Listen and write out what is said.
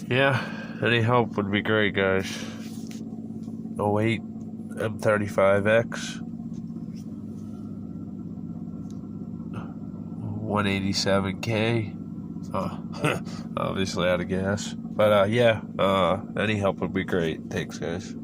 Yeah, any help would be great, guys. 08 M35X, 187K. Obviously out of gas. But yeah, any help would be great. Thanks, guys.